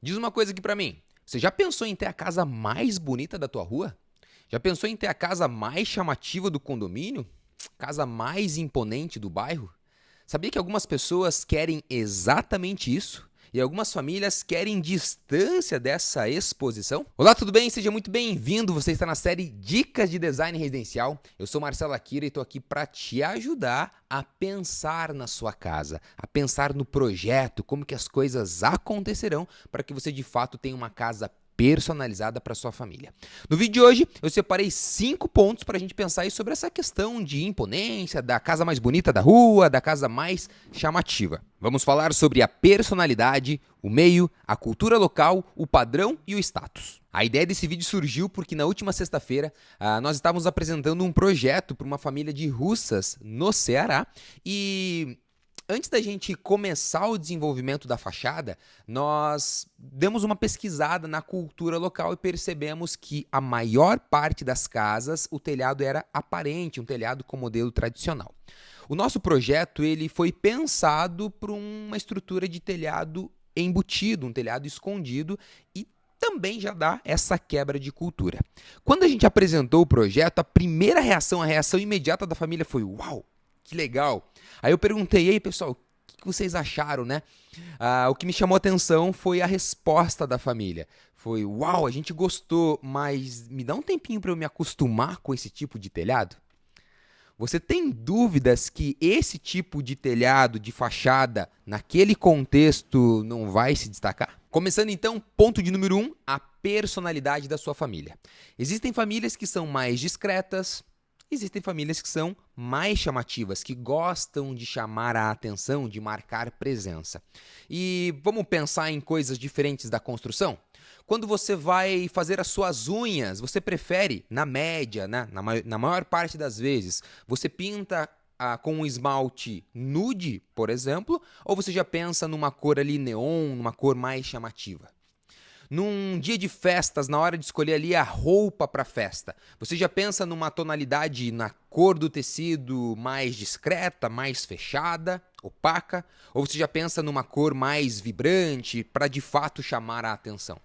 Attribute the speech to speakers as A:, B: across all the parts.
A: Diz uma coisa aqui pra mim. Você já pensou em ter a casa mais bonita da tua rua? Já pensou em ter a casa mais chamativa do condomínio? Casa mais imponente do bairro? Sabia que algumas pessoas querem exatamente isso? E algumas famílias querem distância dessa exposição? Olá, tudo bem? Seja muito bem-vindo. Você está na série Dicas de Design Residencial. Eu sou Marcelo Akira e estou aqui para te ajudar a pensar na sua casa, a pensar no projeto, como que as coisas acontecerão para que você de fato tenha uma casa personalizada para sua família. No vídeo de hoje, eu separei 5 pontos para a gente pensar aí sobre essa questão de imponência, da casa mais bonita da rua, da casa mais chamativa. Vamos falar sobre a personalidade, o meio, a cultura local, o padrão e o status. A ideia desse vídeo surgiu porque na última sexta-feira nós estávamos apresentando um projeto para uma família de Russas no Ceará e antes da gente começar o desenvolvimento da fachada, nós demos uma pesquisada na cultura local e percebemos que a maior parte das casas, o telhado era aparente, um telhado com modelo tradicional. O nosso projeto ele foi pensado para uma estrutura de telhado embutido, um telhado escondido e também já dá essa quebra de cultura. Quando a gente apresentou o projeto, a primeira reação, a reação imediata da família foi: uau! Que legal! Aí eu perguntei, e aí pessoal, o que vocês acharam, né? O que me chamou a atenção foi a resposta da família. Foi, uau, a gente gostou, mas me dá um tempinho para eu me acostumar com esse tipo de telhado? Você tem dúvidas que esse tipo de telhado, de fachada, naquele contexto não vai se destacar? Começando então, ponto de número 1, a personalidade da sua família. Existem famílias que são mais discretas, existem famílias que são mais chamativas, que gostam de chamar a atenção, de marcar presença. E vamos pensar em coisas diferentes da construção? Quando você vai fazer as suas unhas, você prefere, na média, né, na maior parte das vezes, você pinta com um esmalte nude, por exemplo, ou você já pensa numa cor ali neon, numa cor mais chamativa? Num dia de festas, na hora de escolher ali a roupa para a festa, você já pensa numa tonalidade na cor do tecido mais discreta, mais fechada, opaca? Ou você já pensa numa cor mais vibrante para de fato chamar a atenção?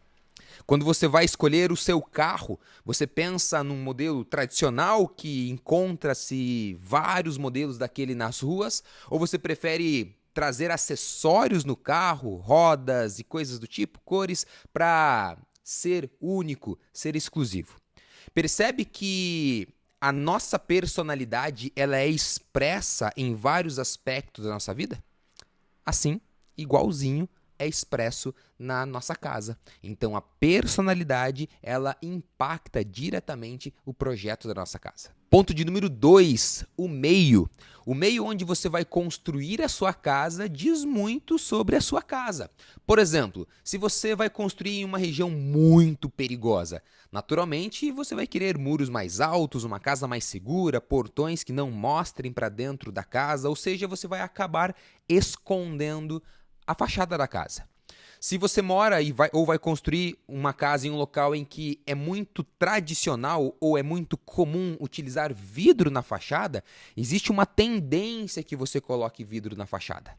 A: Quando você vai escolher o seu carro, você pensa num modelo tradicional que encontra-se vários modelos daquele nas ruas? Ou você prefere trazer acessórios no carro, rodas e coisas do tipo, cores, para ser único, ser exclusivo? Percebe que a nossa personalidade ela é expressa em vários aspectos da nossa vida? Assim, igualzinho, é expresso na nossa casa. Então, a personalidade, ela impacta diretamente o projeto da nossa casa. Ponto de número 2, o meio. O meio onde você vai construir a sua casa diz muito sobre a sua casa. Por exemplo, se você vai construir em uma região muito perigosa, naturalmente você vai querer muros mais altos, uma casa mais segura, portões que não mostrem para dentro da casa, ou seja, você vai acabar escondendo a fachada da casa. Se você mora ou vai construir uma casa em um local em que é muito tradicional ou é muito comum utilizar vidro na fachada, existe uma tendência que você coloque vidro na fachada.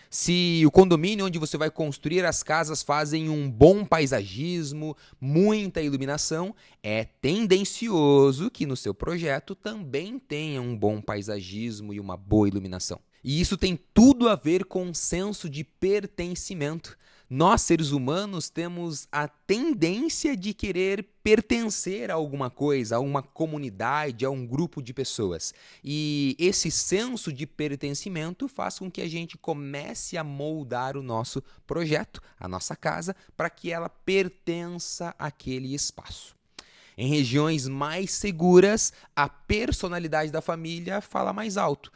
A: Se o condomínio onde você vai construir as casas fazem um bom paisagismo, muita iluminação, é tendencioso que no seu projeto também tenha um bom paisagismo e uma boa iluminação. E isso tem tudo a ver com um senso de pertencimento. Nós, seres humanos, temos a tendência de querer pertencer a alguma coisa, a uma comunidade, a um grupo de pessoas. E esse senso de pertencimento faz com que a gente comece a moldar o nosso projeto, a nossa casa, para que ela pertença àquele espaço. Em regiões mais seguras, a personalidade da família fala mais alto.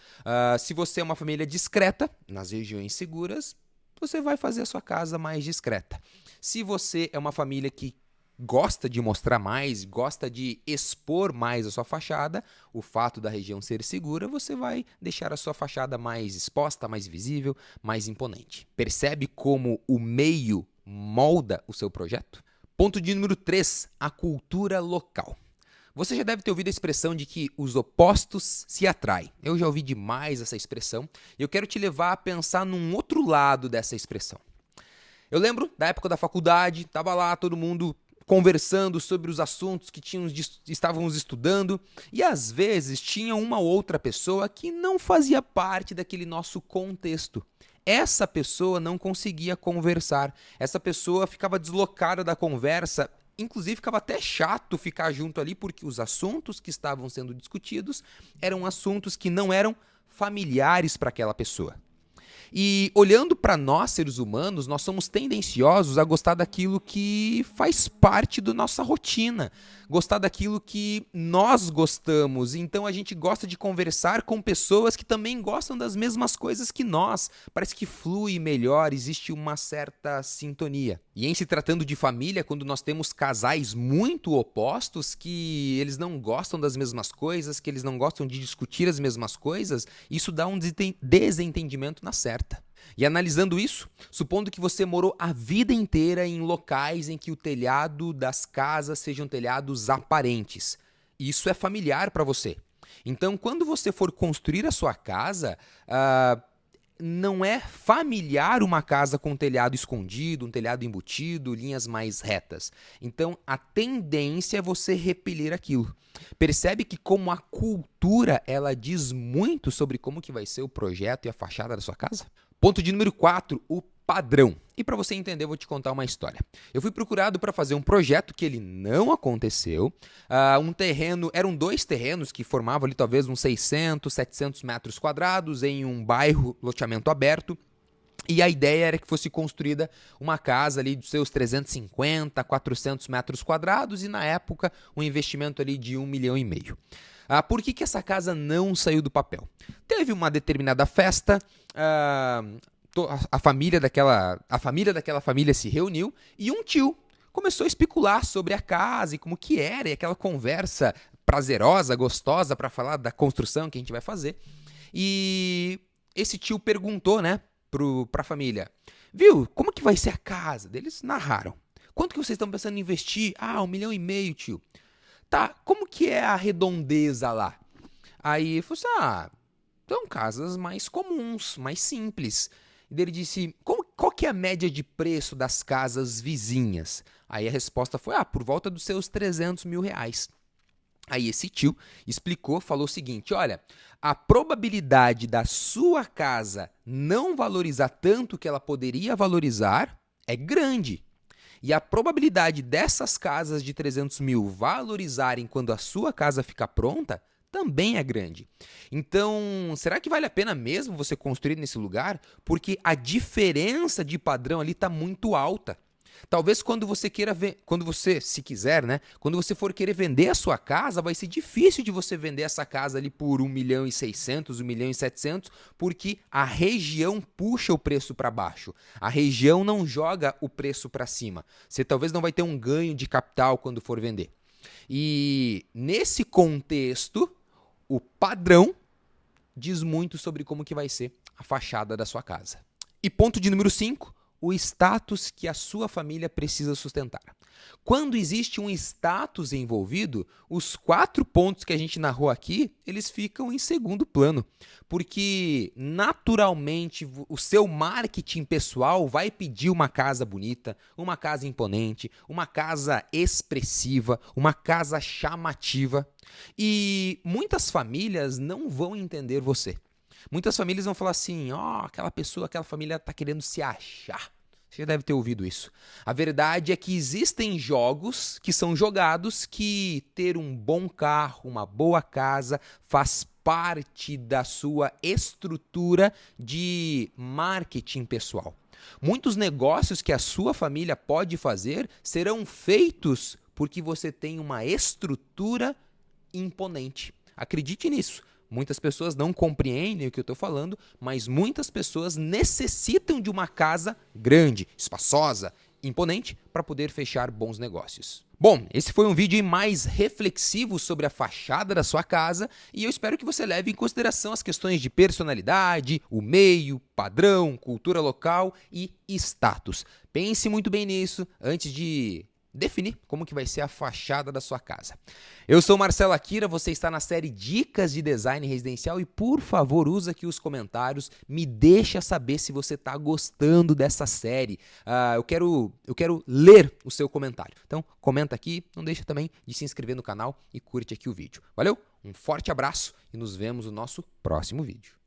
A: Se você é uma família discreta, nas regiões seguras, você vai fazer a sua casa mais discreta. Se você é uma família que gosta de mostrar mais, gosta de expor mais a sua fachada, o fato da região ser segura, você vai deixar a sua fachada mais exposta, mais visível, mais imponente. Percebe como o meio molda o seu projeto? Ponto de número 3, a cultura local. Você já deve ter ouvido a expressão de que os opostos se atraem. Eu já ouvi demais essa expressão e eu quero te levar a pensar num outro lado dessa expressão. Eu lembro da época da faculdade, tava lá todo mundo conversando sobre os assuntos que estávamos estudando e às vezes tinha uma outra pessoa que não fazia parte daquele nosso contexto. Essa pessoa não conseguia conversar, essa pessoa ficava deslocada da conversa, inclusive ficava até chato ficar junto ali porque os assuntos que estavam sendo discutidos eram assuntos que não eram familiares para aquela pessoa. E olhando para nós, seres humanos, nós somos tendenciosos a gostar daquilo que faz parte da nossa rotina, gostar daquilo que nós gostamos. Então a gente gosta de conversar com pessoas que também gostam das mesmas coisas que nós. Parece que flui melhor, existe uma certa sintonia. E em se tratando de família, quando nós temos casais muito opostos, que eles não gostam das mesmas coisas, que eles não gostam de discutir as mesmas coisas, isso dá um desentendimento na certa. E analisando isso, supondo que você morou a vida inteira em locais em que o telhado das casas sejam telhados aparentes, isso é familiar para você. Então, quando você for construir a sua casa, não é familiar uma casa com um telhado escondido, um telhado embutido, linhas mais retas. Então, a tendência é você repelir aquilo. Percebe que como a cultura, ela diz muito sobre como que vai ser o projeto e a fachada da sua casa? Ponto de número 4, o padrão. E para você entender, eu vou te contar uma história. Eu fui procurado para fazer um projeto que ele não aconteceu. Eram 2 terrenos que formavam ali talvez uns 600, 700 metros quadrados em um bairro, loteamento aberto. E a ideia era que fosse construída uma casa ali dos seus 350, 400 metros quadrados e na época um investimento ali de 1,5 milhão. Por que essa casa não saiu do papel? Teve uma determinada festa, a família daquela família se reuniu e um tio começou a especular sobre a casa e como que era, e aquela conversa prazerosa, gostosa para falar da construção que a gente vai fazer. E esse tio perguntou, né, para a família, viu, como que vai ser a casa? Eles narraram. Quanto que vocês estão pensando em investir? 1,5 milhão, tio. Tá, como que é a redondeza lá? Aí falou assim, são casas mais comuns, mais simples. E ele disse, qual que é a média de preço das casas vizinhas? Aí a resposta foi, por volta dos seus 300 mil reais. Aí esse tio explicou, falou o seguinte, olha, a probabilidade da sua casa não valorizar tanto que ela poderia valorizar é grande. E a probabilidade dessas casas de 300 mil valorizarem quando a sua casa ficar pronta também é grande. Então, será que vale a pena mesmo você construir nesse lugar? Porque a diferença de padrão ali está muito alta. Talvez quando você for querer vender a sua casa, vai ser difícil de você vender essa casa ali por 1,6 milhão, 1,7 milhão, porque a região puxa o preço para baixo. A região não joga o preço para cima. Você talvez não vai ter um ganho de capital quando for vender. E nesse contexto, o padrão diz muito sobre como que vai ser a fachada da sua casa. E ponto de número 5, o status que a sua família precisa sustentar. Quando existe um status envolvido, os 4 pontos que a gente narrou aqui, eles ficam em segundo plano, porque naturalmente o seu marketing pessoal vai pedir uma casa bonita, uma casa imponente, uma casa expressiva, uma casa chamativa, e muitas famílias não vão entender você. Muitas famílias vão falar assim, aquela família está querendo se achar. Você já deve ter ouvido isso. A verdade é que existem jogos que são jogados que ter um bom carro, uma boa casa, faz parte da sua estrutura de marketing pessoal. Muitos negócios que a sua família pode fazer serão feitos porque você tem uma estrutura imponente. Acredite nisso. Muitas pessoas não compreendem o que eu estou falando, mas muitas pessoas necessitam de uma casa grande, espaçosa, imponente para poder fechar bons negócios. Bom, esse foi um vídeo mais reflexivo sobre a fachada da sua casa e eu espero que você leve em consideração as questões de personalidade, o meio, padrão, cultura local e status. Pense muito bem nisso antes de definir como que vai ser a fachada da sua casa. Eu sou Marcelo Akira, você está na série Dicas de Design Residencial e, por favor, usa aqui os comentários, me deixa saber se você está gostando dessa série. Eu quero ler o seu comentário. Então, comenta aqui, não deixa também de se inscrever no canal e curte aqui o vídeo. Valeu? Um forte abraço e nos vemos no nosso próximo vídeo.